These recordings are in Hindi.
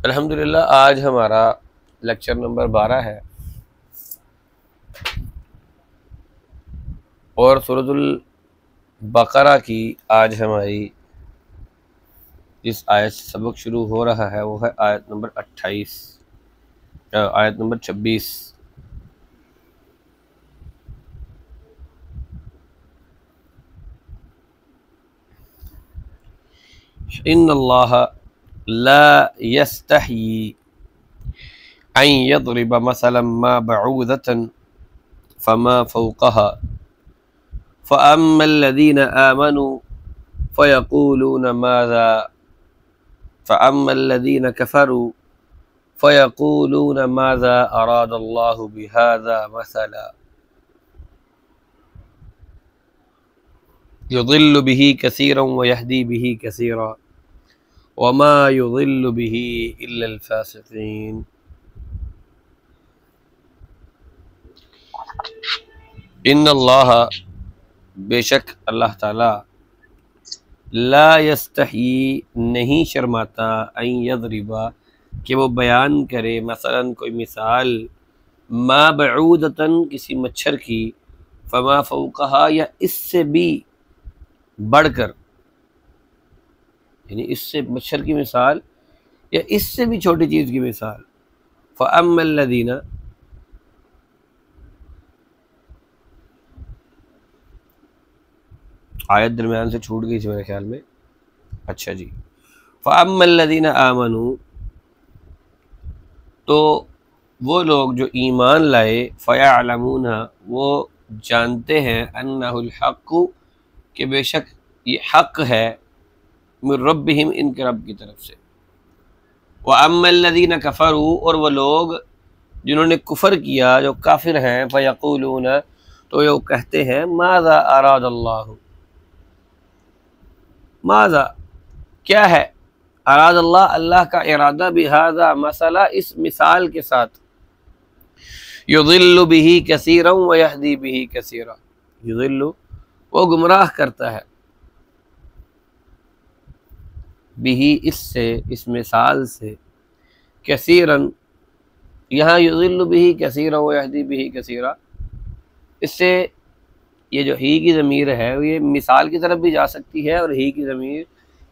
अल्हम्दुलिल्लाह, आज हमारा लेक्चर नंबर 12 है और सूरतुल बकरा की आज हमारी जिस आयत से सबक शुरू हो रहा है वो है आयत नंबर 28, आयत नंबर 26। इन्नल्लाह ला यस्तही अन यदरिब मसलन मा बऊदतन फमा फौक़हा फ़अम्मल्लज़ीना आमनू फ़यक़ूलून माज़ा फ़अम्मल्लज़ीना कफ़रू फ़यक़ूलून माज़ा अरादल्लाहु बिहाज़ा मसला युज़िल्लु बिही कसीरन व यहदी बिही कसीरा वमा युज़िल्लु बिही इल्लल फ़ासिक़ीन। इन्नल्लाह बेशक अल्लाह ताला ला यस्तही नहीं शर्माता अन यदरिबा कि वो बयान करे मसलन कोई मिसाल मा बऊदतन किसी मच्छर की फमा फौक़हा या इससे भी बढ़कर, यानी इससे मच्छर की मिसाल या इससे भी छोटी चीज़ की मिसाल। फ़अम्मल्लज़ीना आयत दरमियान से छूट गई थी मेरे ख्याल में। अच्छा जी, फ़अम्मल्लज़ीना आमनू, तो वो लोग जो ईमान लाए, फ़यअलमूना वो जानते हैं, अन्नहुल हक़्क़ु कि बेशक ये हक़ है, मिन रब्बिहिम इनके रब की तरफ से। व अम्मल्लज़ीना कफ़रू और वो लोग जिन्होंने कुफ़र किया, जो काफिर हैं, फ़यक़ूलून तो ये कहते हैं माज़ा अरादल्लाहु, माज़ा क्या है, अरादल्लाह अल्लाह का इरादा, बिहाज़ा मसला इस मिसाल के साथ, युज़िल्लु बिही कसीरन व यहदी बिही कसीरा, युज़िल्लु वो गुमराह करता है, बिही इससे, इस मिसाल से, कसीरन यहाँ युज़िल्लु बिही कसीरा व यहदी बिही कसीरा, इससे ये जो ही की ज़मीर है ये मिसाल की तरफ भी जा सकती है और ही की ज़मीर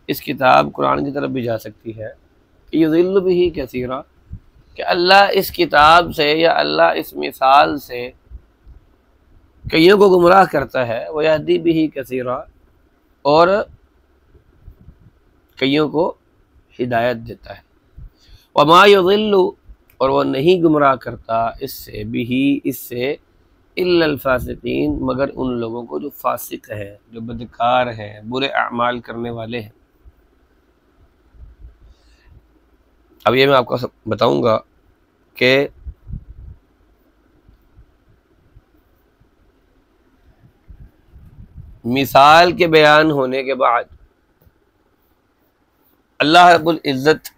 इस किताब कुरान की तरफ भी जा सकती है। युज़िल्लु बिही कसीरा कि अल्लाह इस किताब से या अल्लाह इस मिसाल से कईयों को गुमराह करता है, व यहदी बिही कसीरा, और कईयों को हिदायत देता है। वमा युज़िल्लु, और वह नहीं गुमराह करता इससे, बिही इससे, इल्लल फासिकीन, मगर उन लोगों को जो फासिक हैं, जो बदकार हैं, बुरे अमाल करने वाले हैं। अब ये मैं आपको बताऊंगा कि मिसाल के बयान होने के बाद अल्लाह रब्बुल इज़्ज़त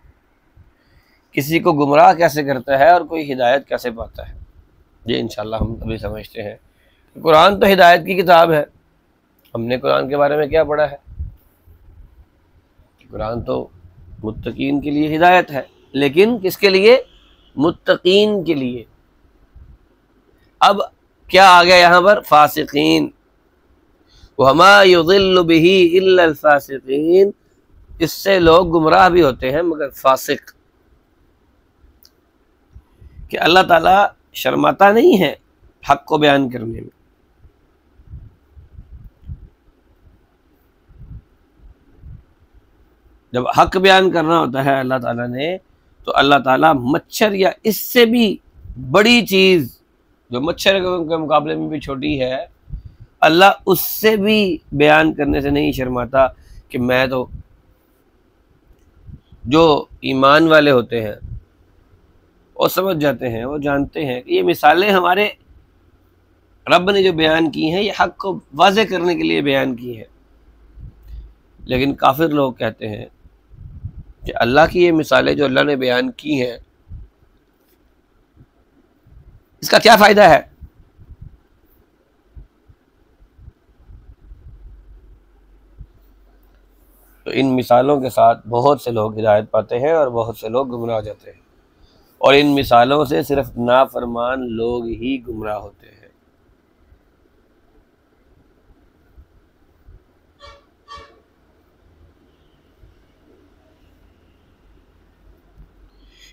किसी को गुमराह कैसे करता है और कोई हिदायत कैसे पाता है, ये इंशाल्लाह हम अभी समझते हैं। कुरान तो हिदायत की किताब है। हमने कुरान के बारे में क्या पढ़ा है? कुरान तो मुत्तकीन के लिए हिदायत है, लेकिन किसके लिए? मुत्तकीन के लिए। अब क्या आ गया यहाँ पर? फासिकीन। वमा युज़िल्लु बिही इल्लल फासिकीन, इससे लोग गुमराह भी होते हैं मगर फासिक। कि अल्लाह ताला शर्माता नहीं है हक को बयान करने में। जब हक बयान करना होता है अल्लाह ताला ने, तो अल्लाह ताला मच्छर या इससे भी बड़ी चीज़ जो मच्छर के मुकाबले में भी छोटी है, अल्लाह उससे भी बयान करने से नहीं शर्माता। कि मैं तो, जो ईमान वाले होते हैं वो समझ जाते हैं, वो जानते हैं कि ये मिसालें हमारे रब ने जो बयान की हैं ये हक को वाज़े करने के लिए बयान की हैं। लेकिन काफिर लोग कहते हैं कि अल्लाह की ये मिसालें जो अल्लाह ने बयान की हैं, इसका क्या फ़ायदा है? तो इन मिसालों के साथ बहुत से लोग हिदायत पाते हैं और बहुत से लोग गुमराह हो जाते हैं, और इन मिसालों से सिर्फ नाफरमान लोग ही गुमराह होते हैं।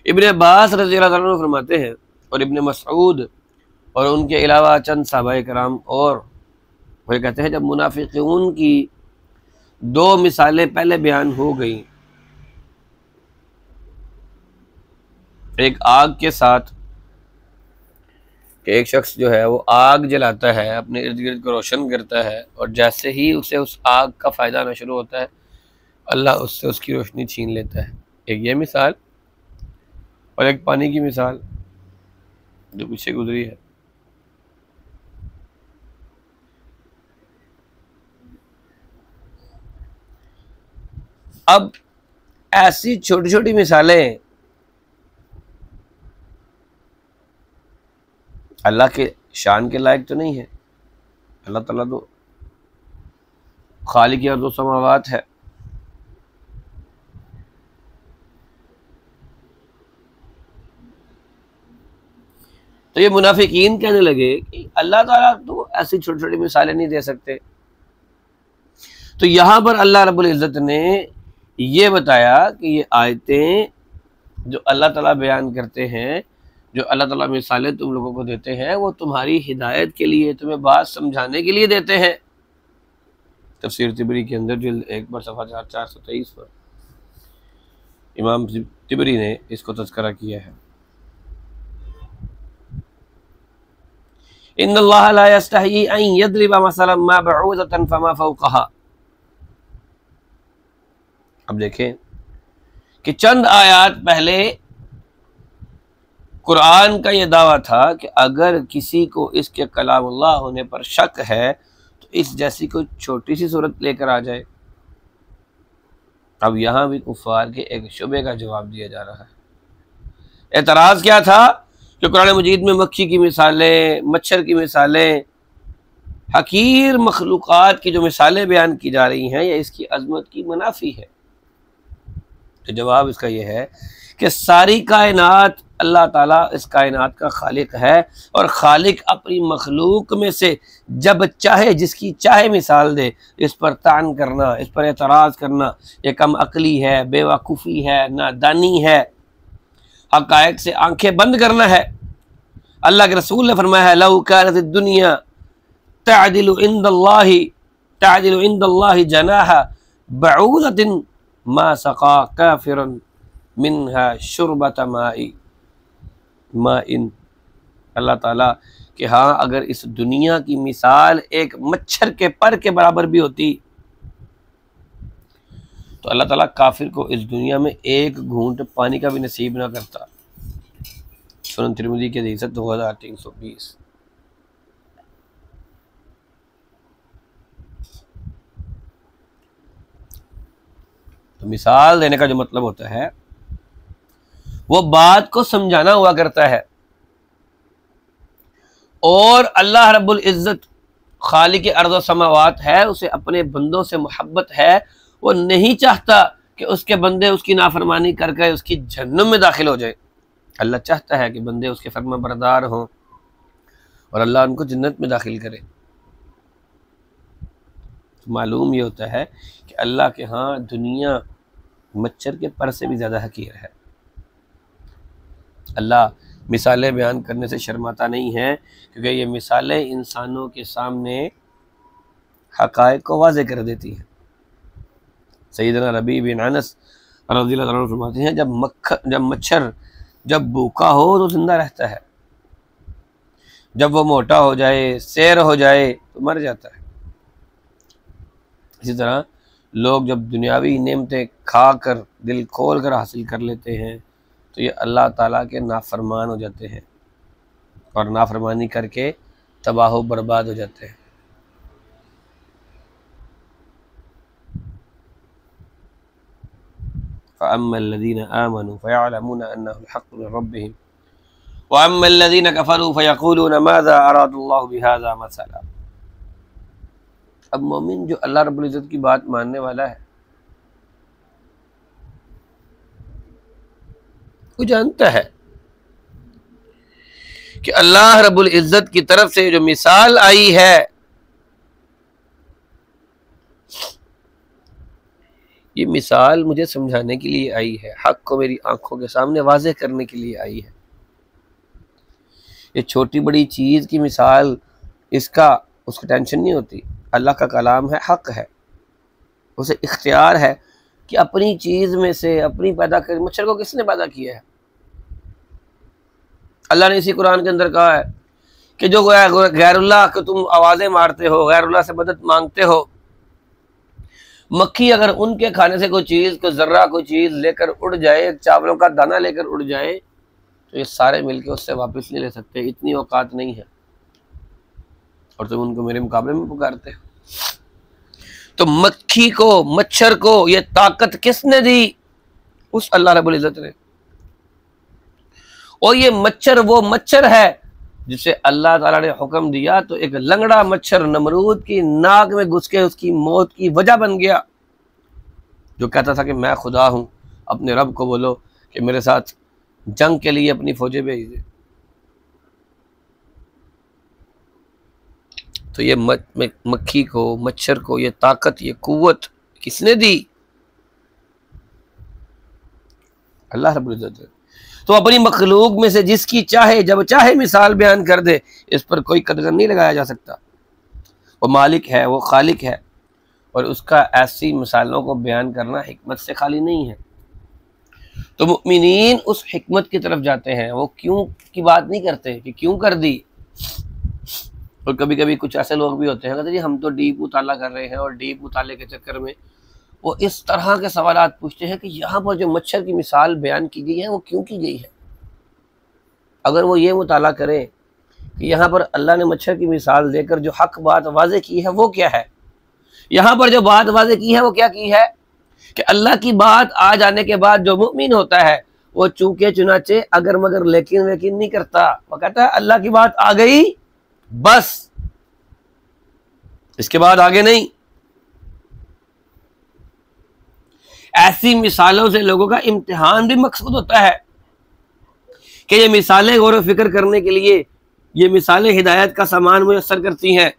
इब्न अब्बास रज़ियल्लाहु अन्हु फरमाते हैं, और इब्न मसऊद और उनके अलावा चंद सहाबाए कराम, और वो कहते हैं जब मुनाफिकून की दो मिसालें पहले बयान हो गई, एक आग के साथ कि एक शख्स जो है वो आग जलाता है, अपने इर्द गिर्द को रोशन करता है, और जैसे ही उसे उस आग का फ़ायदा आना शुरू होता है अल्लाह उससे उसकी रोशनी छीन लेता है। एक ये मिसाल, और एक पानी की मिसाल जो पीछे गुजरी है। अब ऐसी छोटी छोटी मिसालें अल्लाह के शान के लायक तो नहीं है। अल्लाह ताला तो खालिक अर्ज़ समावात है। तो ये मुनाफिकीन कहने लगे कि अल्लाह ताला तो ऐसी छोटी छोटी मिसालें नहीं दे सकते। तो यहाँ पर अल्लाह रब्बुल इज़्ज़त ने ये बताया कि ये आयतें जो अल्लाह ताला बयान करते हैं, जो अल्लाह ताला मिसालें तुम लोगों को देते हैं, वो तुम्हारी हिदायत के लिए, तुम्हें बात समझाने के लिए देते हैं। तफसीर तिबरी के अंदर जिल्द 1 पर सफ़ा 423 पर इमाम तिबरी ने इसको तज़किरा किया है। इन्नल्लाह ला यस्तही अन यद्रिबा मसलन मा बऊदतन फमा फौक़हा। अब देखें कि चंद आयात पहले कुरान का यह दावा था कि अगर किसी को इसके कलामुल्लाह होने पर शक है तो इस जैसी कोई छोटी सी सूरत लेकर आ जाए। अब यहाँ भी कुफ़ार के एक शुबे का जवाब दिया जा रहा है। एतराज़ क्या था कि कुरान मजीद में मक्खी की मिसालें, मच्छर की मिसालें, हकीर मखलूक़ात की जो मिसालें बयान की जा रही हैं, यह इसकी अज़मत की मुनाफी है। तो जवाब इसका यह है कि सारी कायनात अल्लाह ताला इस कायनात का खालिक है, और खालिक अपनी मखलूक में से जब चाहे जिसकी चाहे मिसाल दे। इस पर तान करना, इस पर एतराज़ करना, ये कम अकली है, बेवकूफ़ी है, नादानी है, हक़ाइक़ से आंखें बंद करना है। अल्लाह के रसूल ने फरमाया है, लौ कानत दुनिया तअदिलु इंदल्लाहि जनाहा बऊदतिन मा सक़ा काफिरन मिनहा शुरबत माइन। अल्लाह ताला कि हाँ, अगर इस दुनिया की मिसाल एक मच्छर के पर के बराबर भी होती तो अल्लाह ताला काफिर को इस दुनिया में एक घूंट पानी का भी नसीब ना करता। सुनन तिरमिज़ी की हदीस 2320। तो मिसाल देने का जो मतलब होता है वो बात को समझाना हुआ करता है, और अल्लाह रब्बुल इज़्ज़त खालिक अर्ज़ व समावात है, उसे अपने बंदों से मोहब्बत है। वो नहीं चाहता कि उसके बंदे उसकी नाफरमानी करके उसकी जहन्नुम में दाखिल हो जाए। अल्लाह चाहता है कि बंदे उसके फर्मा बरदार हों और अल्लाह उनको जन्नत में दाखिल करे। तो मालूम ये होता है कि अल्लाह के यहाँ दुनिया मच्छर के पर से भी ज़्यादा हकीर है। अल्लाह मिसालें बयान करने से शर्माता नहीं है, क्योंकि ये मिसालें इंसानों के सामने हक़ाइक़ को वाज़े कर देती हैं। सैयदना रबी बिन अनस रज़ियल्लाहु अन्हु फरमाते हैं, जब मच्छर जब भूखा हो तो जिंदा रहता है, जब वो मोटा हो जाए, सैर हो जाए तो मर जाता है। इसी तरह लोग जब दुनियावी नेमतें खा कर दिल खोल कर हासिल कर लेते हैं तो ये अल्लाह ताला के नाफरमान हो जाते हैं, और नाफरमानी करके तबाह बर्बाद हो जाते हैं। फ़अम्मल्लज़ीना आमनू फ़यअलमूना अन्नहुल हक़्क़ु मिन रब्बिहिम व अम्मल्लज़ीना कफ़रू फ़यक़ूलूना माज़ा अरादल्लाहु बिहाज़ा मसला। अब मोमिन जो अल्लाह रब्बुल इज़्ज़त की बात मानने वाला है, वो जानता है कि अल्लाह रब्बुल इज़्ज़त की तरफ से जो मिसाल आई है ये मिसाल मुझे समझाने के लिए आई है, हक को मेरी आंखों के सामने वाज़े करने के लिए आई है। ये छोटी बड़ी चीज़ की मिसाल, उसकी टेंशन नहीं होती। अल्लाह का कलाम है, हक है, उसे इख्तियार है कि अपनी चीज़ में से अपनी पैदा कर। मच्छर को किसने पैदा किया है? अल्लाह ने इसी कुरान के अंदर कहा है कि जो गैरुल्लाह को तुम आवाज़ें मारते हो, गैरुल्लाह से मदद मांगते हो, मक्खी अगर उनके खाने से कोई चीज़, कोई ज़र्रा कोई चीज़ लेकर उड़ जाए, चावलों का दाना लेकर उड़ जाए, तो ये सारे मिलके उससे वापस नहीं ले सकते। इतनी औकात नहीं है, और तुम उनको मेरे मुकाबले में पुकारते हो। तो मक्खी को, मच्छर को ये ताकत किसने दी? उस अल्लाह रब्बुल इज़्ज़त ने। और ये मच्छर वो मच्छर है जिसे अल्लाह ताला ने हुक्म दिया तो एक लंगड़ा मच्छर नमरूद की नाक में घुस के उसकी मौत की वजह बन गया, जो कहता था कि मैं खुदा हूं। अपने रब को बोलो कि मेरे साथ जंग के लिए अपनी फौजें भेज दे। तो ये मक्खी को, मच्छर को ये ताकत, ये कुव्वत किसने दी? अल्लाह रब्बुल इज़्ज़त ने। तो अपनी मखलूक में से जिसकी चाहे जब चाहे मिसाल बयान कर दे, इस पर कोई कदर नहीं लगाया जा सकता। वो मालिक है, वो खालिक है, और उसका ऐसी मिसालों को बयान करना हिकमत से खाली नहीं है। तो मुमिनीन उस हिकमत की तरफ जाते हैं, वो क्यों की बात नहीं करते कि क्यों कर दी। और कभी कभी कुछ ऐसे लोग भी होते हैं, कहते जी हम तो डीप मुताला कर रहे हैं, और डीप मुताले के चक्कर में वो इस तरह के सवालात पूछते हैं कि यहाँ पर जो मच्छर की मिसाल बयान की गई है वो क्यों की गई है। अगर वो ये मुताला करें कि यहाँ पर अल्लाह ने मच्छर की मिसाल देकर जो हक बात वाज़े की है वो क्या है, यहाँ पर जो बात वाज़े की है वो क्या की है कि अल्लाह की बात आ जाने के बाद जो मुमिन होता है वो चूके चुनाचे अगर मगर लेकिन वेकिन नहीं करता। वो कहता है अल्लाह की बात आ गई बस, इसके बाद आगे नहीं। ऐसी मिसालों से लोगों का इम्तिहान भी मकसूद होता है कि ये मिसालें गौर व फिक्र करने के लिए, ये मिसालें हिदायत का सामान मुयस्सर करती हैं,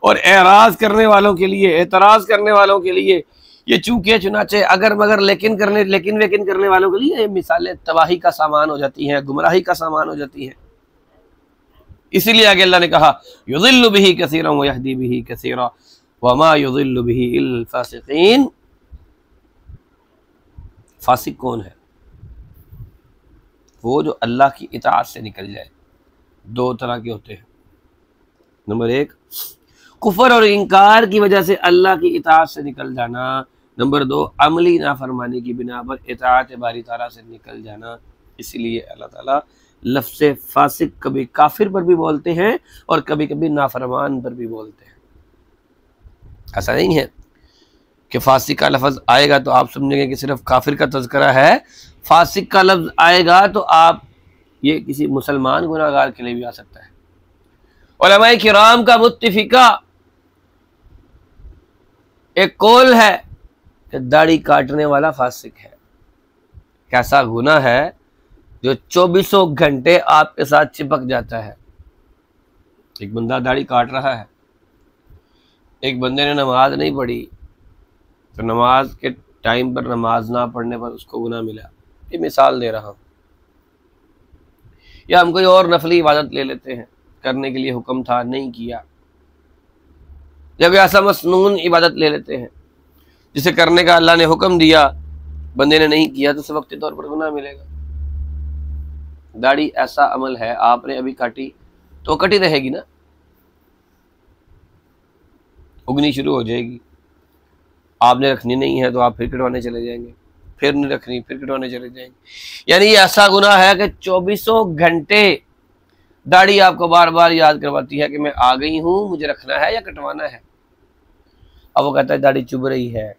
और एराज करने वालों के लिए, एतराज करने वालों के लिए, ये चूके चुनाचे अगर मगर लेकिन वेकिन करने वालों के लिए ये मिसालें तबाही का सामान हो जाती हैं, गुमराही का सामान हो जाती हैं। इसीलिए आगे अल्लाह ने कहा युदिल्लु बिही कसीरा व यहदी बिही कसीरा वमा युदिल्लु बिही इल्ल फासिकीन। फासिक कौन है? वो जो अल्लाह की इताअत से निकल जाए। दो तरह के होते हैं। नंबर एक, कुफर और इनकार की वजह से अल्लाह की इताअत से निकल जाना। नंबर दो, अमली नाफरमानी की बिना पर इताअत बारी ताला से निकल जाना। इसीलिए अल्लाह ताला लफ्ज़ फासिक कभी काफिर पर भी बोलते हैं और कभी कभी नाफरमान पर भी बोलते हैं। ऐसा नहीं है कि फासिक का लफ्ज़ आएगा तो आप समझेंगे कि सिर्फ काफिर का तज़किरा है। फासिक का लफ्ज़ आएगा तो आप ये किसी मुसलमान गुनाहगार के लिए भी आ सकता है। उलमाए किराम का मुत्तफिका एक कौल है कि दाढ़ी काटने वाला फासिक है। कैसा गुनाह है जो 24 घंटे आपके साथ चिपक जाता है। एक बंदा दाढ़ी काट रहा है, एक बंदे ने नमाज नहीं पढ़ी तो नमाज के टाइम पर नमाज ना पढ़ने पर उसको गुनाह मिला। ये मिसाल दे रहा हूँ। या हम कोई और नफली इबादत ले लेते हैं, करने के लिए हुक्म था नहीं किया। या कोई ऐसा मसनून इबादत ले लेते हैं जिसे करने का अल्लाह ने हुक्म दिया, बंदे ने नहीं किया तो उसे वक्ती तौर पर गुनाह मिलेगा। दाढ़ी ऐसा अमल है, आपने अभी काटी तो कटी रहेगी ना, उगनी शुरू हो जाएगी। आपने रखनी नहीं है तो आप फिर कटवाने चले जाएंगे, फिर नहीं रखनी फिर कटवाने चले जाएंगे। यानी ये ऐसा गुनाह है कि 24 घंटे दाढ़ी आपको बार बार याद करवाती है कि मैं आ गई हूं, मुझे रखना है या कटवाना है। अब वो कहता है दाढ़ी चुभ रही है,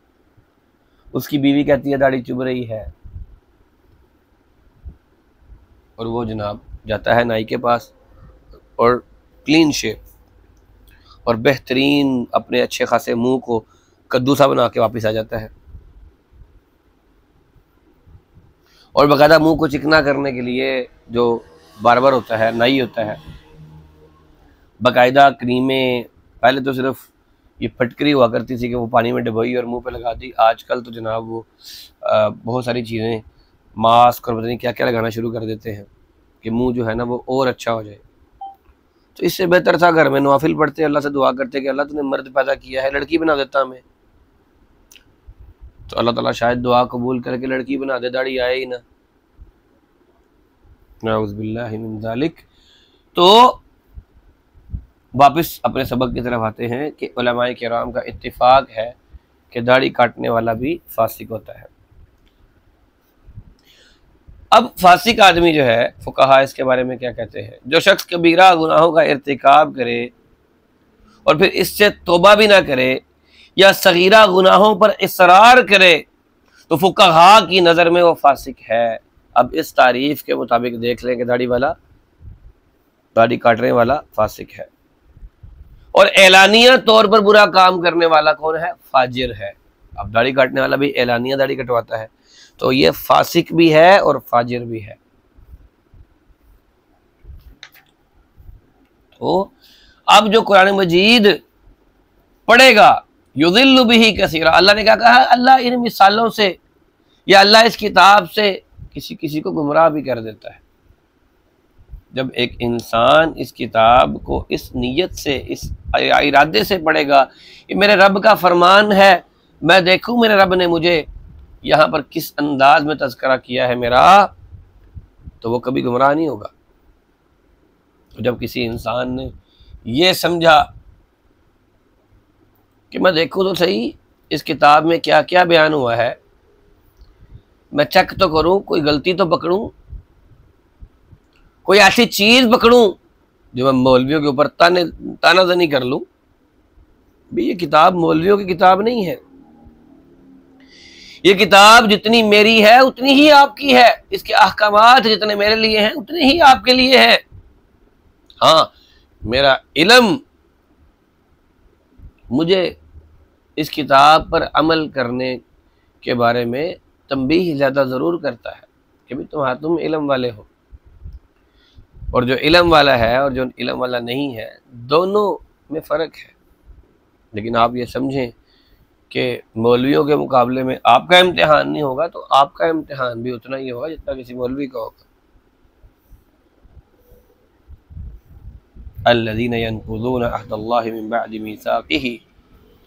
उसकी बीवी कहती है दाढ़ी चुभ रही है, और वो जनाब जाता है नाई के पास और क्लीन शेप और बेहतरीन अपने अच्छे खासे मुंह को कद्दू सा बना के वापस आ जाता है। और बाकायदा मुंह को चिकना करने के लिए जो बार्बर होता है, नाई होता है, बाकायदा क्रीमें, पहले तो सिर्फ ये फटकरी हुआ करती थी कि वो पानी में डबोई और मुंह पे लगा दी। आजकल तो जनाब वो बहुत सारी चीज़ें, मास्क और पता नहीं क्या क्या लगाना शुरू कर देते हैं कि मुंह जो है ना वो और अच्छा हो जाए। तो इससे बेहतर था घर में नवाफिल पढ़ते, अल्लाह से दुआ करते कि अल्लाह तूने मर्द पैदा किया है, लड़की बना देता हमें। तो अल्लाह ताला शायद दुआ कबूल करके लड़की बना दे, दाढ़ी आए ही ना, नाउज़ुबिल्लाहि मिन ज़ालिक। तो वापस अपने सबक की तरफ आते हैं कि उलमाए किराम का इत्तिफाक है कि दाढ़ी काटने वाला भी फासिक होता है। अब फासिक आदमी जो है, फुकाहा इसके बारे में क्या कहते हैं? जो शख्स कबीरा गुनाहों का इर्तिकाब करे और फिर इससे तौबा भी ना करे या सगीरा गुनाहों पर इसरार करे तो फुकाहा की नज़र में वो फासिक है। अब इस तारीफ के मुताबिक देख लें कि दाढ़ी काटने वाला फासिक है, और एलानिया तौर पर बुरा काम करने वाला कौन है? फाजिर है। अब दाढ़ी काटने वाला भी एलानिया दाढ़ी कटवाता है तो ये फासिक भी है और फाजिर भी है। तो अब जो कुरान मजीद पढ़ेगा युदिल्लु बिही कसीरा, अल्लाह ने क्या कहा? अल्लाह इन मिसालों से या अल्लाह इस किताब से किसी किसी को गुमराह भी कर देता है। जब एक इंसान इस किताब को इस नीयत से, इस इरादे से पढ़ेगा कि मेरे रब का फरमान है, मैं देखूं मेरे रब ने मुझे यहाँ पर किस अंदाज में तज़किरा किया है मेरा, तो वो कभी गुमराह नहीं होगा। तो जब किसी इंसान ने ये समझा कि मैं देखूं तो सही इस किताब में क्या क्या बयान हुआ है, मैं चेक तो करूं, कोई गलती तो पकड़ूं, कोई ऐसी चीज़ पकड़ूं जो मैं मौलवियों के ऊपर तानाज़नी कर लूं। भाई ये किताब मौलवियों की किताब नहीं है, ये किताब जितनी मेरी है उतनी ही आपकी है, इसके अहकामात जितने मेरे लिए हैं उतने ही आपके लिए हैं। हाँ, मेरा इल्म मुझे इस किताब पर अमल करने के बारे में तंबीह ज़्यादा ज़रूर करता है, कि भी तुम इल्म वाले हो, और जो इल्म वाला है और जो इल्म वाला नहीं है, दोनों में फ़र्क है। लेकिन आप ये समझें कि मौलवियों के मुकाबले में आपका इम्तिहान नहीं होगा तो आपका इम्तिहान भी उतना ही होगा जितना किसी मौलवी का होगा। अल्लज़ीना यनक़ुज़ूना अहदल्लाहि मिन बअदि मीसाक़िही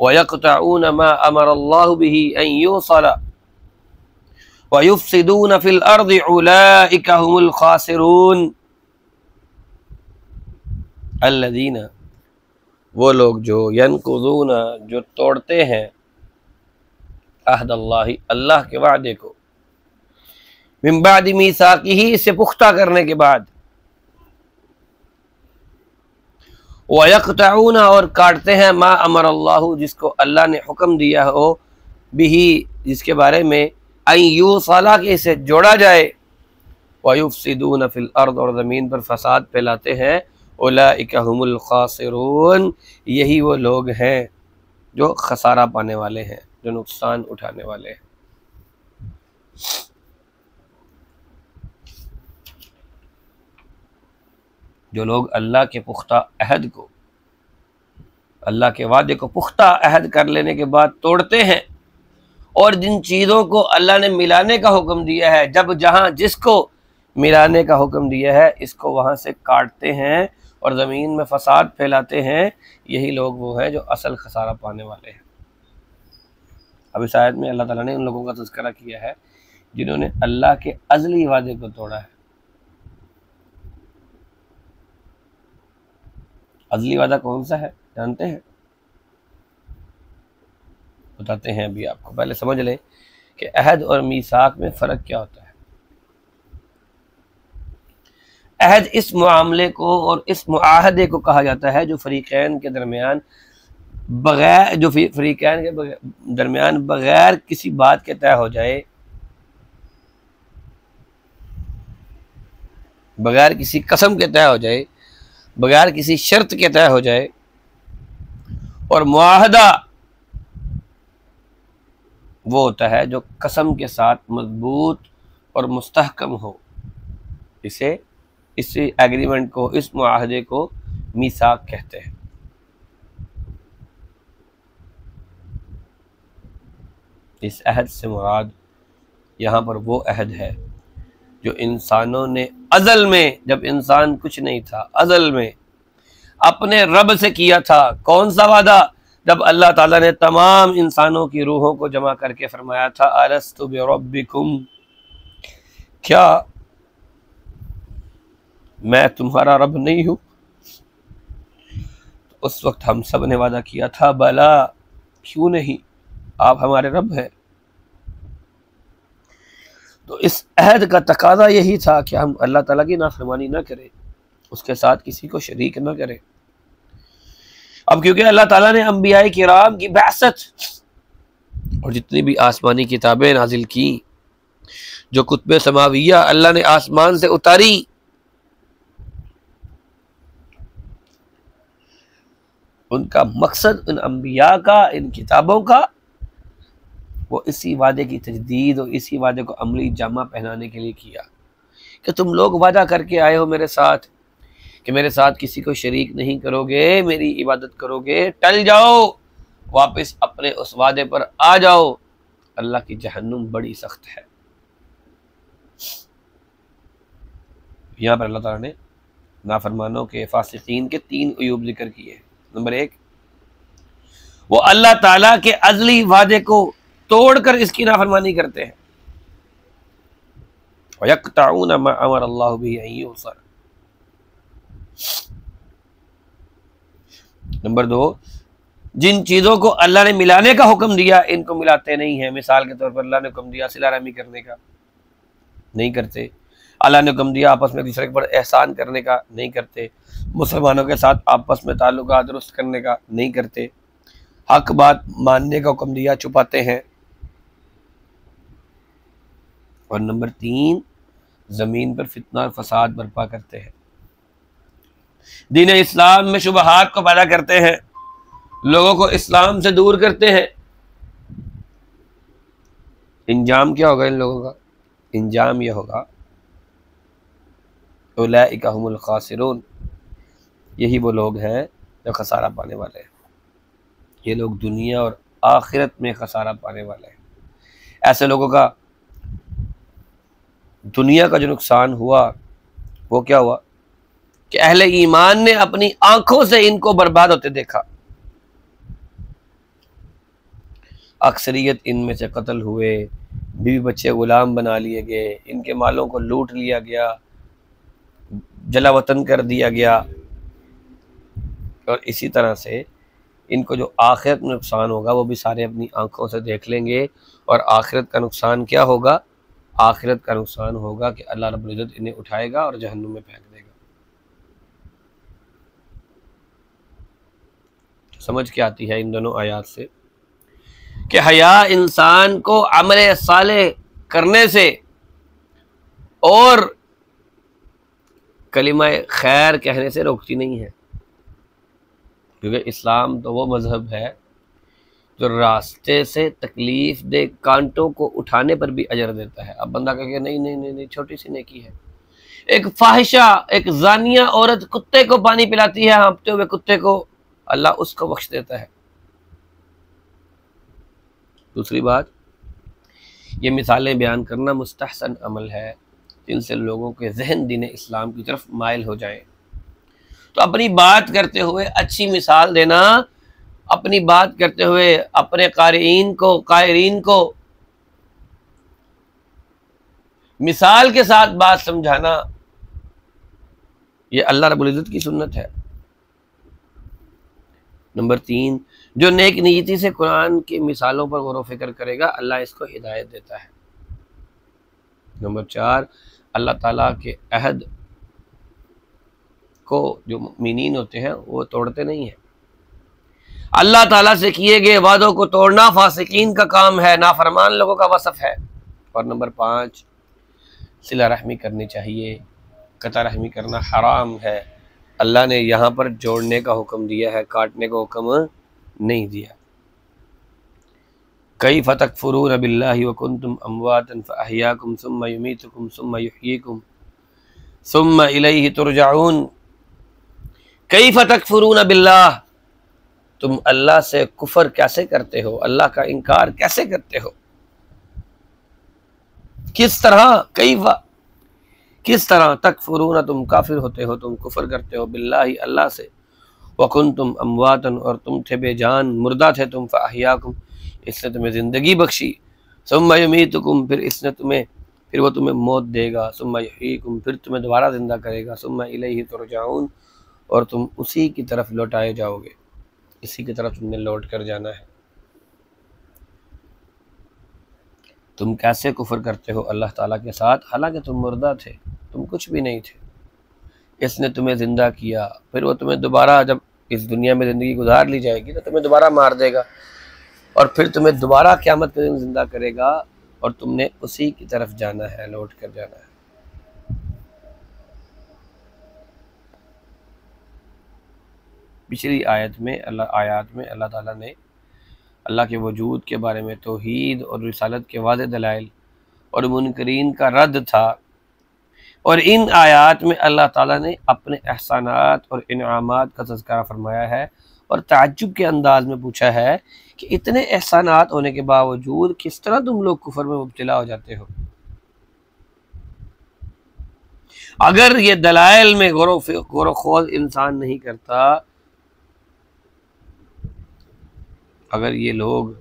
व यक़तऊना मा अमरल्लाहु बिही अन युसला व युफ़सिदूना फ़िल अर्दि उलाइका हुमुल ख़ासिरून। अल्लज़ीना, वो लोग जो यनक़ुज़ूना, जो तोड़ते हैं, अहदल्लाहि, अल्लाह के वादे को, मिन बअदि मीसाक़िही, इससे पुख्ता करने के बाद, व यक़तऊना, और काटते हैं, मा अमरल्लाहु, जिसको अल्लाह ने हुक्म दिया हो, बिही, जिसके बारे में, अन युसला, के इसे जोड़ा जाए, व युफ़सिदूना फ़िल अर्द, और ज़मीन पर फसाद फैलाते हैं, उलाइका हुमुल ख़ासिरून, यही वो लोग हैं जो खसारा पाने वाले हैं, जो नुकसान उठाने वाले हैं। जो लोग अल्लाह के पुख्ता अहद को, अल्लाह के वादे को पुख्ता अहद कर लेने के बाद तोड़ते हैं, और जिन चीज़ों को अल्लाह ने मिलाने का हुक्म दिया है, जब जहाँ जिसको मिलाने का हुक्म दिया है, इसको वहाँ से काटते हैं और ज़मीन में फसाद फैलाते हैं, यही लोग वो हैं जो असल खसारा पाने वाले हैं। अब इस आयत में अल्लाह ताला ने उन लोगों का तज़किरा किया है जिन्होंने अल्लाह के अज़ली वादे को तोड़ा है। अज़ली वादा कौन सा है जानते हैं? बताते हैं अभी आपको। पहले समझ लें कि अहद और मीसाक में फ़र्क क्या होता है। अहद इस मामले को और इस मुआहदे को कहा जाता है जो फ़रीक़ैन के दरमियान बग़ैर किसी बात के तय हो जाए, बग़ैर किसी कसम के तय हो जाए, बग़ैर किसी शर्त के तय हो जाए। और मुआहदा वो होता है जो कसम के साथ मजबूत और मुस्तहकम हो। इस एग्रीमेंट को, इस मुआहदे को मीसाक कहते हैं। इस अहद से मुराद यहाँ पर वो अहद है जो इंसानों ने अज़ल में, जब इंसान कुछ नहीं था, अज़ल में अपने रब से किया था। कौन सा वादा? जब अल्लाह ताला ने तमाम इंसानों की रूहों को जमा करके फरमाया था, अलस्तु बिरब्बिकुम, क्या मैं तुम्हारा रब नहीं हूँ? तो उस वक्त हम सब ने वादा किया था, बला, क्यों नहीं, आप हमारे रब हैं। तो इस अहद का तकाज़ा यही था कि हम अल्लाह ताला की नाफरमानी ना करें, उसके साथ किसी को शरीक ना करें। अब क्योंकि अल्लाह ताला ने अंबिया किराम की बअसत और जितनी भी आसमानी किताबें नाजिल की, जो कुतुब समाविया अल्लाह ने आसमान से उतारी, उनका मकसद, उन अंबिया का, इन किताबों का, वो इसी वादे की तजदीद और इसी वादे को अमली जामा पहनाने के लिए किया कि तुम लोग वादा करके आए हो मेरे साथ कि मेरे साथ किसी को शरीक नहीं करोगे, मेरी इबादत करोगे, टल जाओ, वापस अपने उस वादे पर आ जाओ। अल्लाह की जहन्नुम बड़ी सख्त है। यहाँ पर अल्लाह ताला ने नाफरमानों के, फासिकीन के 3 अयूब जिक्र किए। नंबर 1, वो अल्लाह ताला के अज़ली वादे को तोड़कर इसकी नाफरमानी करते हैं। वयक़तऊना मा अमरल्लाहु बिही अन युसल। नंबर 2, जिन चीज़ों को अल्लाह ने मिलाने का हुक्म दिया, इनको मिलाते नहीं है। मिसाल के तौर पर अल्लाह ने हुक्म दिया सिला रहमी करने का, नहीं करते। अल्लाह ने हुक्म दिया आपस में दूसरे के ऊपर एहसान करने का, नहीं करते। मुसलमानों के साथ आपस में ताल्लुकात दुरुस्त करने का, नहीं करते। हक बात मानने का हुक्म दिया, छुपाते हैं। और नंबर 3, ज़मीन पर फितना और फसाद बर्पा करते हैं, दीन इस्लाम में शुबहात को पैदा करते हैं, लोगों को इस्लाम से दूर करते हैं। इंजाम क्या होगा इन लोगों का? इंजाम यह होगा उलाइका हुमुल खासिरून, यही वो लोग हैं जो खसारा पाने वाले हैं। ये लोग दुनिया और आखिरत में खसारा पाने वाले हैं। ऐसे लोगों का दुनिया का जो नुकसान हुआ वो क्या हुआ कि अहले ईमान ने अपनी आंखों से इनको बर्बाद होते देखा। अक्सरियत इनमें से कत्ल हुए, बीवी बच्चे गुलाम बना लिए गए, इनके मालों को लूट लिया गया, जला वतन कर दिया गया। और इसी तरह से इनको जो आखिरत में नुकसान होगा वो भी सारे अपनी आंखों से देख लेंगे। और आखिरत का नुकसान क्या होगा? आखिरत का नुकसान होगा कि अल्लाह रब्बुल इज्जत इन्हें उठाएगा और जहन्नुम में फेंक देगा। तो समझ क्या आती है इन दोनों आयात से कि हया इंसान को अमल साले करने से और कलिमा खैर कहने से रोकती नहीं है, क्योंकि इस्लाम तो वो मज़हब है जो रास्ते से तकलीफ दे कांटों को उठाने पर भी अजर देता है। अब बंदा कहे नहीं नहीं नहीं नहीं, छोटी सी नेकी है। एक फाहिशा, एक जानिया औरत कुत्ते को पानी पिलाती है, हाँफते हुए कुत्ते को, अल्लाह उसको बख्श देता है। दूसरी बात, ये मिसालें बयान करना मुस्तहसन अमल है जिनसे लोगों के जहन दीन इस्लाम की तरफ माइल हो जाए। तो अपनी बात करते हुए अच्छी मिसाल देना, अपनी बात करते हुए अपने कायरीन को मिसाल के साथ बात समझाना, ये अल्लाह रब्बुल इज्जत की सुन्नत है। नंबर 3, जो नेक नीयती से कुरान की मिसालों पर गौर व फिक्र करेगा अल्लाह इसको हिदायत देता है। नंबर 4, अल्लाह ताला के अहद को जो मुमिनीन होते हैं वो तोड़ते नहीं है। अल्लाह ताला से किए गए वादों को तोड़ना फासिकीन का काम है, नाफरमान लोगों का वसफ है। और नंबर 5, सिला रहमी करनी चाहिए, कता रहमी करना हराम है। अल्लाह ने यहाँ पर जोड़ने का हुक्म दिया है, काटने का हुक्म नहीं दिया। कैफ़ तकफुरून बिल्लाहि व कुंतुम अमवातन फअहयाकुम सुम्मा युमीतुकुम सुम्मा युहयीकुम सुम्मा इलैहि तुरजाऊन। कैफ़ तकफुरून बिल्लाह, तुम अल्लाह से कुफर कैसे करते हो, अल्लाह का इनकार कैसे करते हो? किस तरह? कैफ़ा, किस तरह? तकफुरून, तुम काफिर होते हो, तुम कुफर करते हो, बिल्लाहि, अल्लाह से, व कुंतुम अमवातन, और तुम थे बेजान, मुर्दा थे तुम, फअहयाकुम, इसने तुम्हें ज़िंदगी बख्शी, सुम्मा युमीतुकुम, फिर वो तुम्हें मौत देगा, सुम्मा युहयीकुम, फिर तुम्हें दोबारा जिंदा करेगा, सुम्मा इलैहि तुरजाऊन, और तुम उसी की तरफ लौटाए जाओगे, इसी की तरफ तुमने लौट कर जाना है। तुम कैसे कुफर करते हो अल्लाह ताला के साथ, हालांकि तुम मुर्दा थे, तुम कुछ भी नहीं थे, इसने तुम्हें ज़िंदा किया, फिर वो तुम्हें दोबारा, जब इस दुनिया में ज़िंदगी गुजार ली जाएगी तो तुम्हें दोबारा मार देगा, और फिर तुम्हें दोबारा क़यामत के दिन ज़िंदा करेगा, और तुमने उसी की तरफ जाना है, लौट कर जाना है। पिछली आयत में अल्लाह ताला ने अल्लाह के वजूद के बारे में, तौहीद और रिसालत के वाज़ेह दलाइल और मुनकरीन का रद्द था, और इन आयात में अल्लाह ताला ने अपने एहसानात और इनामात का तज़किरा फरमाया है, और ताज्जुब के अंदाज में पूछा है कि इतने एहसानात होने के बावजूद किस तरह तुम लोग कुफर में मुब्तला हो जाते हो। अगर ये दलाइल में गौर ख़ौज़ इंसान नहीं करता, अगर ये लोग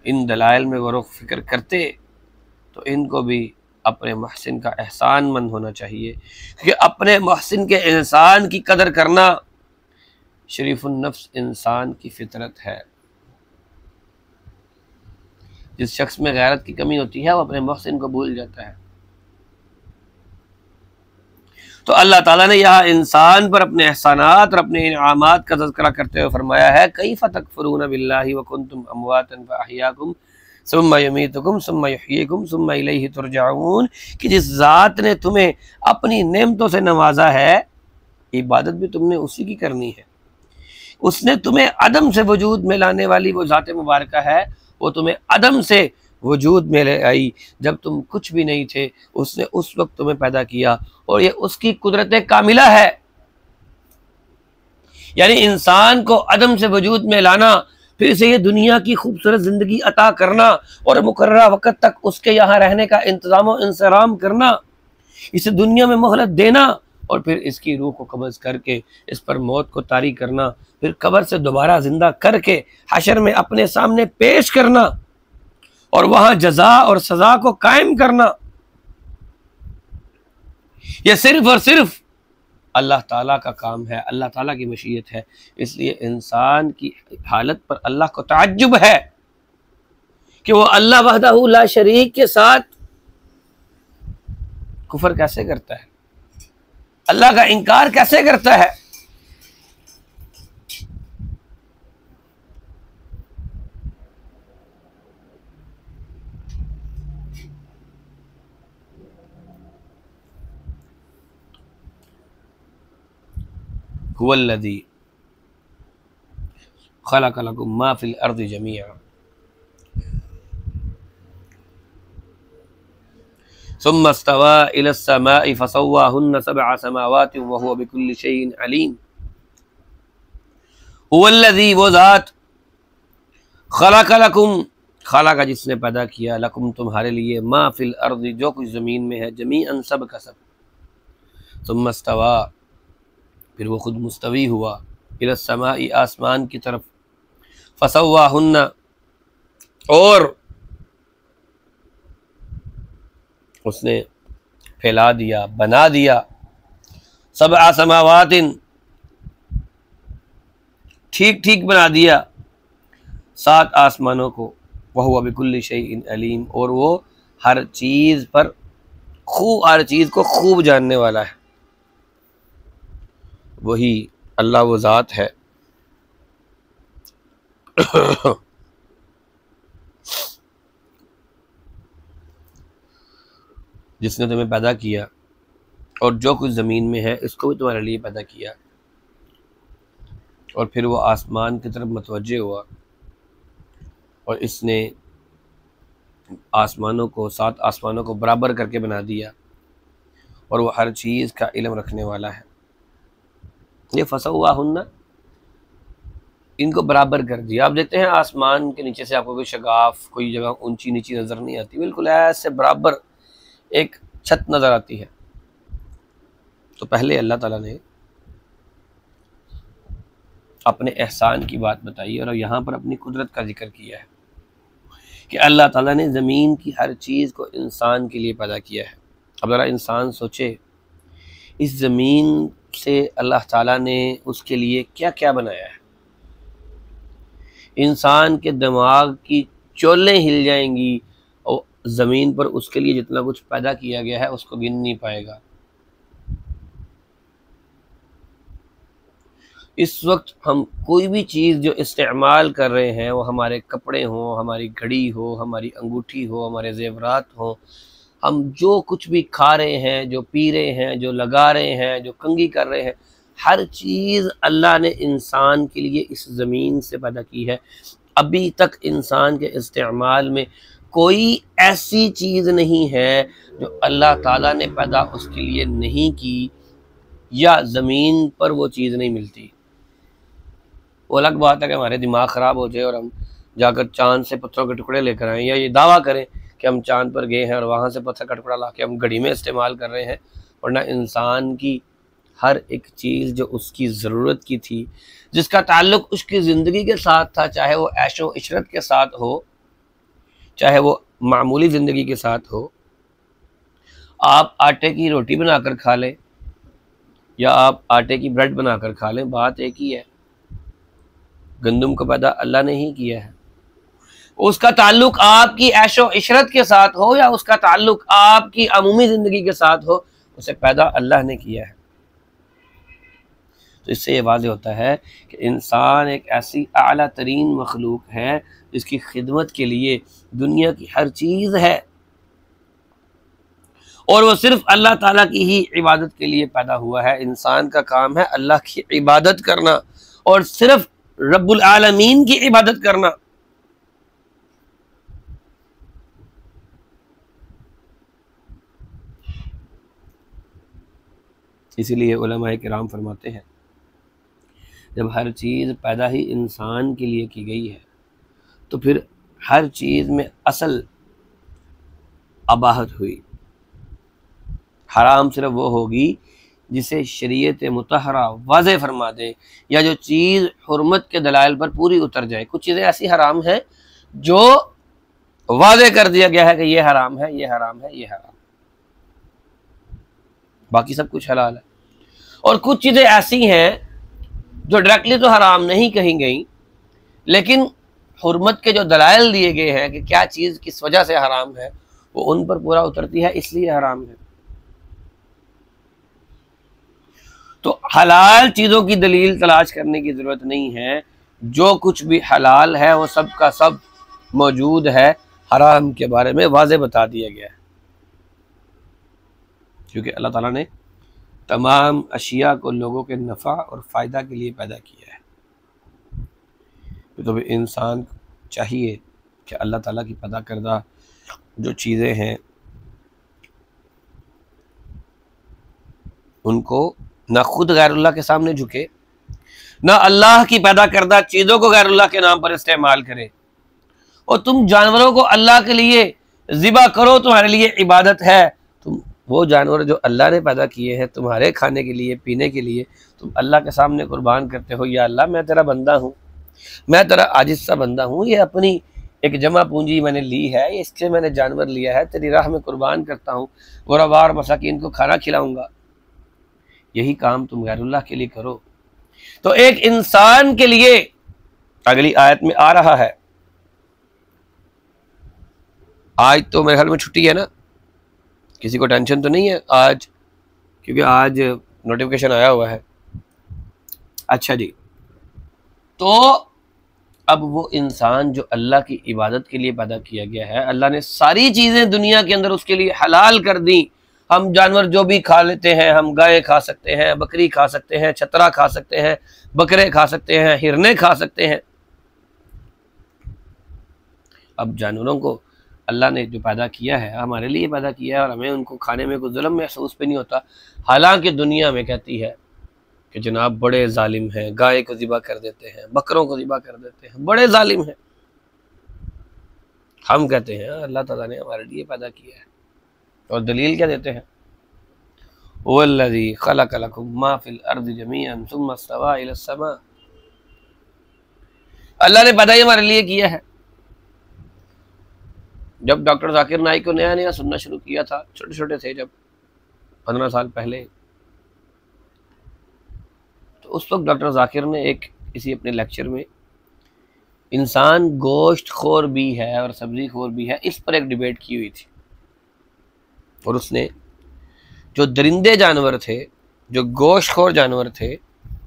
इन दलाइल में गौर व फिक्र करते तो इनको भी अपने महसिन का एहसानमंद होना चाहिए, क्योंकि अपने महसिन के एहसान की कदर करना शरीफुन नफ्स इंसान की फितरत है। जिस शख्स में गैरत की कमी होती है वो अपने महसिन को भूल जाता है। तो अल्लाह ताला ने यहाँ इंसान पर अपने एहसानात और अपने इनामात का तज़किरा करते हुए फरमाया है, कैफ़ तकफुरून बिल्लाहि व कुंतुम अमवातन फअहयाकुम सुम्मा युमीतुकुम सुम्मा युहयीकुम सुम्मा इलैहि तुरजाऊन, कि जिस ज़ात ने तुम्हें अपनी नेमतों से नवाजा है, इबादत भी तुमने उसी की करनी है। उसने तुम्हें अदम से वजूद में लाने वाली वो ज़ात मुबारका है, वो तुम्हें अदम से वजूद में ले आई जब तुम कुछ भी नहीं थे, उसने उस वक्त तुम्हें पैदा किया और ये उसकी कुदरत कामिला है। यानी इंसान को अदम से वजूद में लाना, फिर से ये दुनिया की खूबसूरत जिंदगी अता करना और मुकर्ररा वक़्त तक उसके यहाँ रहने का इंतजाम और इंतजाम करना, इसे दुनिया में मोहलत देना और फिर इसकी रूह को कब्ज़ करके इस पर मौत को तारी करना, फिर कब्र से दोबारा जिंदा करके हशर में अपने सामने पेश करना और वहां जजा और सजा को कायम करना, यह सिर्फ और सिर्फ अल्लाह ताला का काम है, अल्लाह ताला की मशीयत है। इसलिए इंसान की हालत पर अल्लाह को ताज्जुब है कि वो अल्लाह वहदहू ला शरीक के साथ कुफर कैसे करता है, अल्लाह का इनकार कैसे करता है। हुवल्लज़ी खलक़ लकुम मा फ़िल अर्ज़ि जमीअन सुम्मा इस्तवा इलस समाइ फ़सव्वाहुन्ना सबअ समावातिन व हुवा बिकुल्लि शैइन अलीम। हुवल्लज़ी, वो ज़ात, खलक़ लकुम, खलक़ जिसने पैदा किया, लकुम तुम्हारे लिए, मा फ़िल अर्ज़ि जो कुछ ज़मीन में है, जमीअन सब का सब, सुम्मा इस्तवा फिर वो खुद मुस्तवी हुआ, इलस समाइ आसमान की तरफ, फ़सव्वाहुन्ना और उसने फैला दिया, बना दिया, सबअ समावातिन ठीक ठीक बना दिया 7 आसमानों को, वह हुवा बिकुल्लि शैइन अलीम और वो हर चीज़ पर खूब, हर चीज़ को खूब जानने वाला है। वही अल्लाह वो ज़ात है जिसने तुम्हें पैदा किया और जो कुछ ज़मीन में है इसको भी तुम्हारे लिए पैदा किया। और फिर वो आसमान की तरफ मतवज्जे हुआ और इसने आसमानों को, 7 आसमानों को बराबर करके बना दिया और वो हर चीज़ का इल्म रखने वाला है। ये फ़सव्वाहुन्ना, इनको बराबर कर दिया। आप देखते हैं आसमान के नीचे से आपको कोई शगाफ, कोई जगह ऊंची नीची नज़र नहीं आती, बिल्कुल ऐसे बराबर एक छत नज़र आती है। तो पहले अल्लाह ताला ने अपने एहसान की बात बताई और यहाँ पर अपनी कुदरत का जिक्र किया है कि अल्लाह ताला ने ज़मीन की हर चीज़ को इंसान के लिए पैदा किया है। अब ज़रा इंसान सोचे, इस ज़मीन से अल्लाह ताला ने उसके लिए क्या क्या बनाया है। इंसान के दिमाग की चोलें हिल जाएंगी और ज़मीन पर उसके लिए जितना कुछ पैदा किया गया है उसको गिन नहीं पाएगा। इस वक्त हम कोई भी चीज़ जो इस्तेमाल कर रहे हैं, वो हमारे कपड़े हों, हमारी घड़ी हो, हमारी अंगूठी हो, हमारे ज़ेवरात हों, हम जो कुछ भी खा रहे हैं, जो पी रहे हैं, जो लगा रहे हैं, जो कंघी कर रहे हैं, हर चीज़ अल्लाह ने इंसान के लिए इस ज़मीन से पैदा की है। अभी तक इंसान के इस्तेमाल में कोई ऐसी चीज़ नहीं है जो अल्लाह ताला ने पैदा उसके लिए नहीं की या ज़मीन पर वो चीज़ नहीं मिलती। वो अलग बात है कि हमारे दिमाग ख़राब हो जाए और हम जाकर चाँद से पत्थरों के टुकड़े लेकर आएँ या ये दावा करें कि हम चाँद पर गए हैं और वहाँ से पत्थर का टुकड़ा ला के हम घड़ी में इस्तेमाल कर रहे हैं। वरना इंसान की हर एक चीज़ जो उसकी ज़रूरत की थी, जिसका ताल्लुक़ उसकी ज़िंदगी के साथ था, चाहे वो ऐशो इशरत के साथ हो, चाहे वो मामूली ज़िंदगी के साथ हो। आप आटे की रोटी बनाकर खा लें या आप आटे की ब्रेड बनाकर खा लें, बात एक ही है। गंदम को पैदा अल्लाह ने ही किया है। उसका ताल्लुक़ आपकी ऐशो इशरत के साथ हो या उसका ताल्लुक़ आपकी अमूमी ज़िंदगी के साथ हो, उसे पैदा अल्लाह ने किया है। तो इससे ये वाज़ेह होता है कि इंसान एक ऐसी आला तरीन मखलूक है जिसकी खिदमत के लिए दुनिया की हर चीज़ है और वो सिर्फ अल्लाह ताला की ही इबादत के लिए पैदा हुआ है। इंसान का काम है अल्लाह की इबादत करना और सिर्फ रब्बुल आलमीन की इबादत करना। इसीलिए उलमाए किराम फरमाते हैं जब हर चीज़ पैदा ही इंसान के लिए की गई है तो फिर हर चीज़ में असल अबाहत हुई। हराम सिर्फ वो होगी जिसे शरीयत मुतहरा वाज़े फरमा दे या जो चीज़ हुर्मत के दलाइल पर पूरी उतर जाए। कुछ चीज़ें ऐसी हराम हैं जो वाज़े कर दिया गया है कि ये हराम है, ये हराम है, ये हराम, बाकी सब कुछ हलाल है। और कुछ चीज़ें ऐसी हैं जो डायरेक्टली तो हराम नहीं कही गई लेकिन हुर्मत के जो दलाइल दिए गए हैं कि क्या चीज़ किस वजह से हराम है वो उन पर पूरा उतरती है, इसलिए हराम है। तो हलाल चीज़ों की दलील तलाश करने की ज़रूरत नहीं है, जो कुछ भी हलाल है वो सब का सब मौजूद है। हराम के बारे में वाज़े बता दिया गया है क्योंकि अल्लाह ताला ने तमाम अशिया को लोगों के नफ़ा और फ़ायदा के लिए पैदा किया है। तो भी इंसान चाहिए कि अल्लाह ताला की पैदा करदा जो चीज़ें हैं उनको ना खुद गैरुल्लाह के सामने झुके, ना अल्लाह की पैदा करदा चीज़ों को गैरुल्लाह के नाम पर इस्तेमाल करे। और तुम जानवरों को अल्लाह के लिए ज़िबा करो, तुम्हारे लिए इबादत है। तुम वो जानवर जो अल्लाह ने पैदा किए हैं तुम्हारे खाने के लिए, पीने के लिए, तुम अल्लाह के सामने कुर्बान करते हो, या अल्लाह मैं तेरा बंदा हूँ, मैं तेरा आजिज़ सा बंदा हूँ, ये अपनी एक जमा पूंजी मैंने ली है, इससे मैंने जानवर लिया है, तेरी राह में कुर्बान करता हूँ, गुरबार मसाकीन को खाना खिलाऊंगा। यही काम तुम गैरुल्लाह के लिए करो। तो एक इंसान के लिए अगली आयत में आ रहा है, आज तो मेरे ख्याल में छुट्टी है ना, किसी को टेंशन तो नहीं है आज, क्योंकि आज नोटिफिकेशन आया हुआ है। अच्छा जी, तो अब वो इंसान जो अल्लाह की इबादत के लिए पैदा किया गया है, अल्लाह ने सारी चीज़ें दुनिया के अंदर उसके लिए हलाल कर दी। हम जानवर जो भी खा लेते हैं, हम गाय खा सकते हैं, बकरी खा सकते हैं, छतरा खा सकते हैं, बकरे खा सकते हैं, हिरने खा सकते हैं। अब जानवरों को अल्लाह ने जो पैदा किया है हमारे लिए पैदा किया है और हमें उनको खाने में कोई जुल्म महसूस भी नहीं होता। हालांकि दुनिया में कहती है कि जनाब बड़े जालिम हैं, गाय को ज़िबा कर देते हैं, बकरों को ज़िबा कर देते हैं, बड़े जालिम हैं। हम कहते हैं अल्लाह ताला ने हमारे लिए पैदा किया है और दलील क्या देते हैं, वल्लज़ी खलक़ लकुम मा फ़िल अर्ज़ि जमीअन सुम्मा इस्तवा इलस समा। अल्लाह ने पैदा ही हमारे लिए किया है। जब डॉक्टर जाकिर नाइक को नया नया सुनना शुरू किया था, छोटे छोटे थे जब 15 साल पहले, तो उस वक्त डॉक्टर जाकिर ने एक किसी अपने लेक्चर में इंसान गोश्त खोर भी है और सब्जी खोर भी है, इस पर एक डिबेट की हुई थी। और उसने जो दरिंदे जानवर थे, जो गोश्त खोर जानवर थे,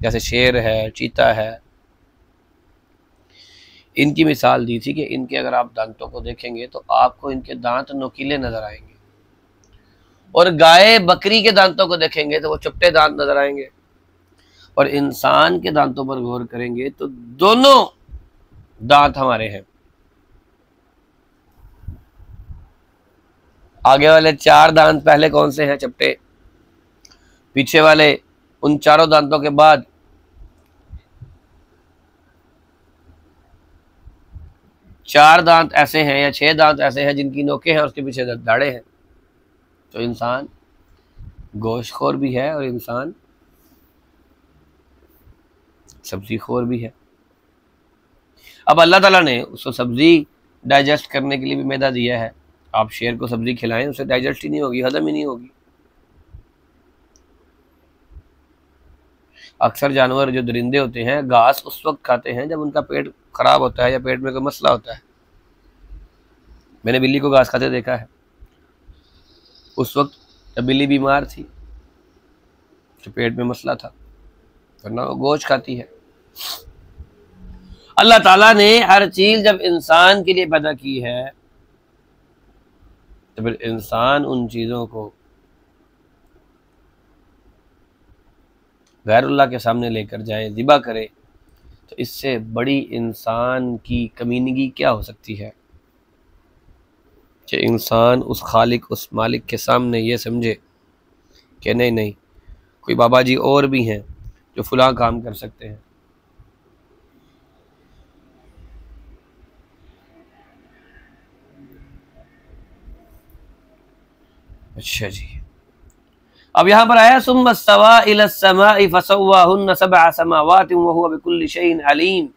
जैसे शेर है, चीता है, इनकी मिसाल दी थी कि इनके अगर आप दांतों को देखेंगे तो आपको इनके दांत नुकीले नजर आएंगे, और गाय बकरी के दांतों को देखेंगे तो वो चपटे दांत नजर आएंगे, और इंसान के दांतों पर गौर करेंगे तो दोनों दांत हमारे हैं। आगे वाले 4 दांत पहले कौन से हैं? चपटे। पीछे वाले उन चारों दांतों के बाद 4 दांत ऐसे हैं या 6 दांत ऐसे हैं जिनकी नोकें हैं, उसके पीछे दाढ़े हैं। तो इंसान गोश्तखोर भी है और इंसान सब्जी खोर भी है। अब अल्लाह ताला ने उसको सब्जी डाइजेस्ट करने के लिए भी मैदा दिया है। आप शेर को सब्जी खिलाएं, उसे डाइजेस्ट ही नहीं होगी, हजम ही नहीं होगी। अक्सर जानवर जो दरिंदे होते हैं घास उस वक्त खाते हैं जब उनका पेट खराब होता है या पेट में कोई मसला होता है। मैंने बिल्ली को घास खाते देखा है, उस वक्त जब बिल्ली बीमार थी, तो पेट में मसला था, वरना वो गोश्त खाती है। अल्लाह ताला ने हर चीज जब इंसान के लिए पैदा की है तो फिर इंसान उन चीज़ों को गैरुल्लाह के सामने लेकर जाए, ज़िबा करे, तो इससे बड़ी इंसान की कमीनगी क्या हो सकती है कि इंसान उस खालिक, उस मालिक के सामने ये समझे कि नहीं नहीं, कोई बाबा जी और भी हैं जो फलां काम कर सकते हैं। अच्छा जी, अब यहाँ पर आया सुम्मा इस्तवा इला समाई फसव्वाहुन्ना सबअ समावातिन व हुवा बिकुल्लि शैइन अलीम।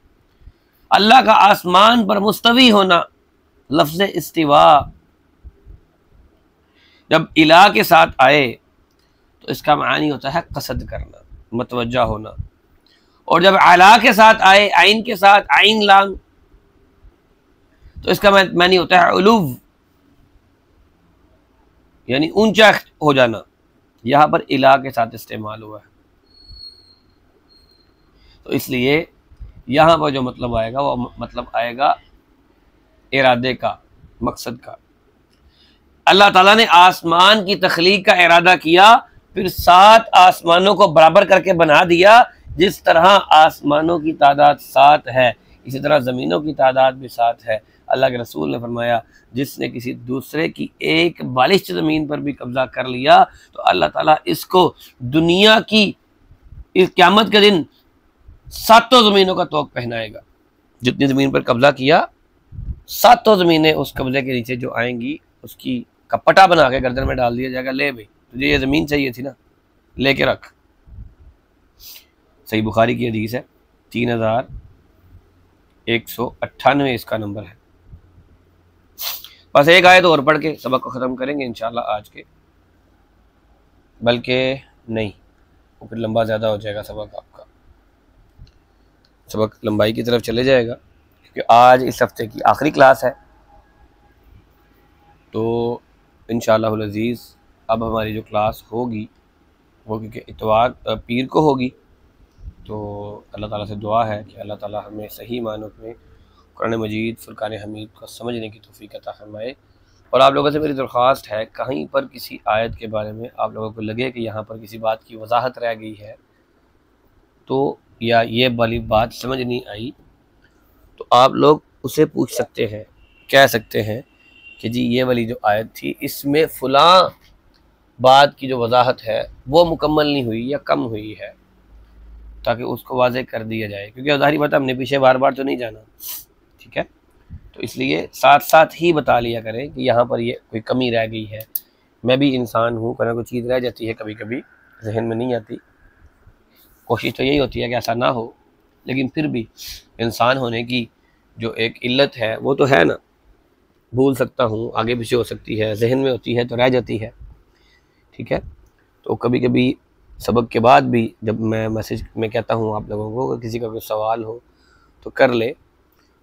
अल्लाह का आसमान पर मुस्तवी होना, लफ्ज़ इस्तिवा जब इला के साथ आए तो इसका मानी होता है कसद करना, मतवज्जा होना, और जब अला के साथ आए, आइन के साथ, आइन लाम, तो इसका मानी होता है उलूव, यानी ऊंचा हो जाना। यहाँ पर इला के साथ इस्तेमाल हुआ है, तो इसलिए यहाँ पर जो मतलब आएगा वो मतलब आएगा इरादे का, मकसद का। अल्लाह ताला ने आसमान की तख्लीक का इरादा किया, फिर 7 आसमानों को बराबर करके बना दिया। जिस तरह आसमानों की तादाद 7 है, इसी तरह ज़मीनों की तादाद भी 7 है। अल्लाह के रसूल ने फरमाया, जिसने किसी दूसरे की एक बालिश ज़मीन पर भी कब्ज़ा कर लिया तो अल्लाह ताला इसको दुनिया की इस क़यामत के दिन 7 ज़मीनों का तोक पहनाएगा। जितनी ज़मीन पर कब्ज़ा किया, 7 ज़मीनें उस कब्ज़े के नीचे जो आएंगी उसकी कपटा बना के गर्दन में डाल दिया जाएगा, ले भाई तुझे ये ज़मीन चाहिए थी ना, लेके रख। सही बुखारी की हदीस है, 3198 इसका नंबर है। बस एक आयत और पढ़ के सबक को ख़त्म करेंगे इंशाल्लाह आज के, बल्कि नहीं वो फिर लंबा ज़्यादा हो जाएगा सबक, आपका सबक लंबाई की तरफ चले जाएगा, क्योंकि आज इस हफ्ते की आखिरी क्लास है। तो इंशाअल्लाह अज़ीज़ अब हमारी जो क्लास होगी वो क्योंकि इतवार पीर को होगी, तो अल्लाह ताला से दुआ है कि अल्लाह ताला हमें सही मानों में कुरान मजीद फुरकान हमीद को समझने की तौफीक अता फरमाए। और आप लोगों से मेरी दरख्वास्त है, कहीं पर किसी आयत के बारे में आप लोगों को लगे कि यहाँ पर किसी बात की वजाहत रह गई है, तो या ये वाली बात समझ नहीं आई, तो आप लोग उसे पूछ सकते हैं, कह सकते हैं कि जी ये वाली जो आयत थी इसमें फ़लाँ बात की जो वजाहत है वो मुकम्मल नहीं हुई या कम हुई है, ताकि उसको वाज़ेह कर दिया जाए। क्योंकि ज़ाहिर बात हमने पीछे बार बार तो नहीं जाना, ठीक है, तो इसलिए साथ साथ ही बता लिया करें कि यहाँ पर ये कोई कमी रह गई है। मैं भी इंसान हूँ, कोई चीज़ रह जाती है, कभी कभी जहन में नहीं आती। कोशिश तो यही होती है कि ऐसा ना हो, लेकिन फिर भी इंसान होने की जो एक इल्लत है वो तो है ना, भूल सकता हूँ, आगे पीछे हो सकती है, जहन में होती है तो रह जाती है, ठीक है। तो कभी कभी सबक के बाद भी जब मैं मैसेज में कहता हूँ आप लोगों को कि किसी का कोई सवाल हो तो कर ले,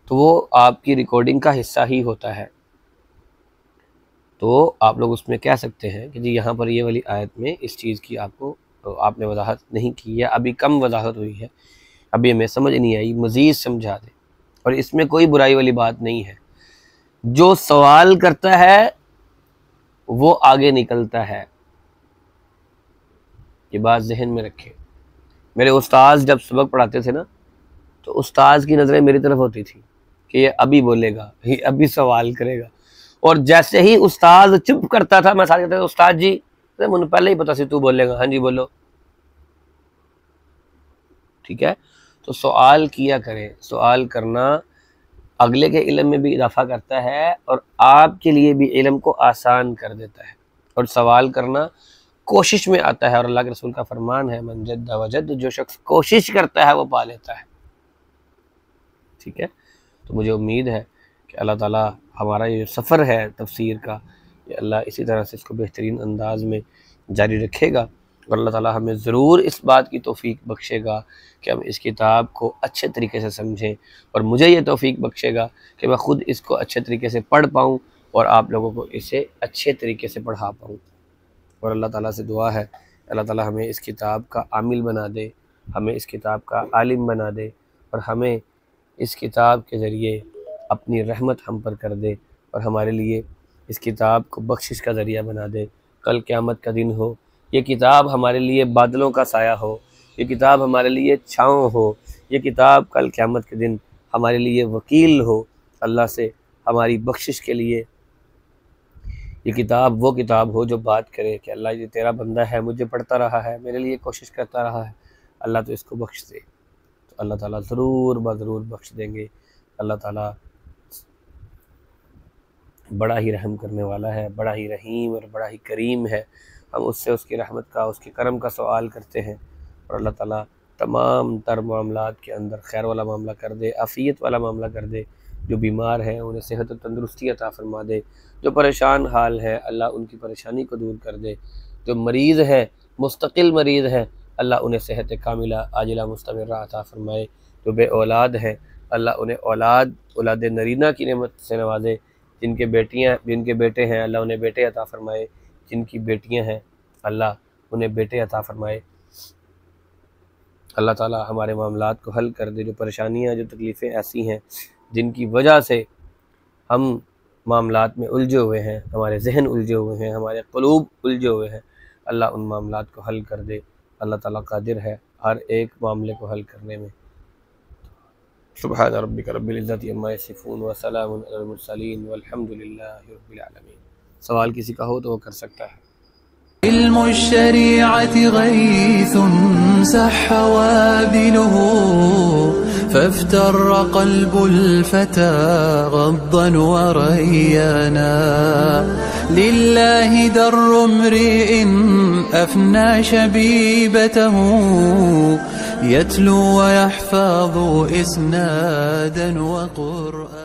तो वो आपकी रिकॉर्डिंग का हिस्सा ही होता है। तो आप लोग उसमें कह सकते हैं कि जी यहाँ पर ये वाली आयत में इस चीज़ की आपको तो आपने वजाहत नहीं की है, अभी कम वजाहत हुई है, अभी हमें समझ नहीं आई, मज़ीद समझा दें। और इसमें कोई बुराई वाली बात नहीं है, जो सवाल करता है वो आगे निकलता है, ये बात जहन में रखें। मेरे उस्ताद जब सबक पढ़ाते थे ना, तो उस्ताद की नज़रें मेरी तरफ होती थी कि ये अभी बोलेगा, ये अभी सवाल करेगा, और जैसे ही उस्ताद चुप करता था मैं साथ कहता था उस्ताद जी मुझे पहले ही पता सी तू बोलेगा, हाँ जी बोलो, ठीक है। तो सवाल किया करें, सवाल करना अगले के इल्म में भी इजाफा करता है और आपके लिए भी इल्म को आसान कर देता है, और सवाल करना कोशिश में आता है। और अल्लाह के रसूल का फरमान है, मन जद्द वजद, जो शख्स कोशिश करता है वो पा लेता है, ठीक है। तो मुझे उम्मीद है कि अल्लाह ताला हमारा ये सफ़र है तफसीर का, ये अल्लाह इसी तरह से इसको बेहतरीन अंदाज में जारी रखेगा, और अल्लाह ताला हमें ज़रूर इस बात की तौफीक बख्शेगा कि हम इस किताब को अच्छे तरीके से समझें, और मुझे ये तौफीक बख्शेगा कि मैं ख़ुद इसको अच्छे तरीके से पढ़ पाऊँ और आप लोगों को इसे अच्छे तरीके से पढ़ा पाऊँ। और अल्लाह ताला से दुआ है, अल्लाह ताला हमें इस किताब का आमिल बना दे, हमें इस किताब का आलिम बना दे, और हमें इस किताब के ज़रिए अपनी रहमत हम पर कर दे, और हमारे लिए इस किताब को बख्शिश का ज़रिया बना दे। कल क़यामत का दिन हो, ये किताब हमारे लिए बादलों का साया हो, ये किताब हमारे लिए छाँव हो, ये किताब कल क़यामत के दिन हमारे लिए वकील हो, अल्लाह से हमारी बख्शिश के लिए ये किताब वो किताब हो जो बात करे कि अल्लाह ये तेरा बंदा है, मुझे पढ़ता रहा है, मेरे लिए कोशिश करता रहा है, अल्लाह तो इसको बख्श दे। तो अल्लाह ताला ज़रूर ज़रूर बख्श देंगे। अल्लाह ताला बड़ा ही रहम करने वाला है, बड़ा ही रहीम और बड़ा ही करीम है। हम उससे उसकी रहमत का, उसके करम का सवाल करते हैं और अल्लाह ताला तमाम तर मामलात के अंदर खैर वाला मामला कर दे, आफ़ियत वाला मामला कर दे। जो बीमार हैं उन्हें सेहत और तंदुरुस्ती अता फरमा दे। जो परेशान हाल है अल्लाह उनकी परेशानी को दूर कर दे। जो मरीज़ है, मुस्तकिल मरीज़ है, अल्लाह उन्हें सेहत कामिला आजिला मुस्तमिर्रा अता फरमाए। जो बे औलाद हैं अल्लाह उन्हें औलाद नरीना की नेमत से नवाजे। जिनके बेटे हैं अल्लाह उन्हें बेटे अता फरमाए। जिनकी बेटियां हैं अल्लाह उन्हें बेटे अता फरमाए। अल्लाह ताला हमारे मामलात को हल कर दे। जो परेशानियां, जो तकलीफ़ें ऐसी हैं जिनकी वजह से हम मामलात में उलझे हुए हैं, हमारे जहन उलझे हुए हैं, हमारे क़ुलूब उलझे हुए हैं, अल्लाह उन मामलात को हल कर दे। अल्लाह ताला क़ादिर है हर एक मामले को हल करने में। सुब्हान रब्बिक रब्बिल इज़्ज़ति अम्मा यसिफ़ून व सलामुन अलल मुरसलीन वल्हम्दुलिल्लाहि रब्बिल आलमीन। सवाल किसी का हो तो वो कर सकता है। इल्मु शरीअति गैथुन सह वाबिलुहु फफ्तर्र क़ल्बुल फता गद्दन व रय्याना लिल्लाहि दर्रु इम्रिइन अफ़ना शबीबतहु यत्लू व यहफ़ज़ु इस्नादन व क़ुरआना।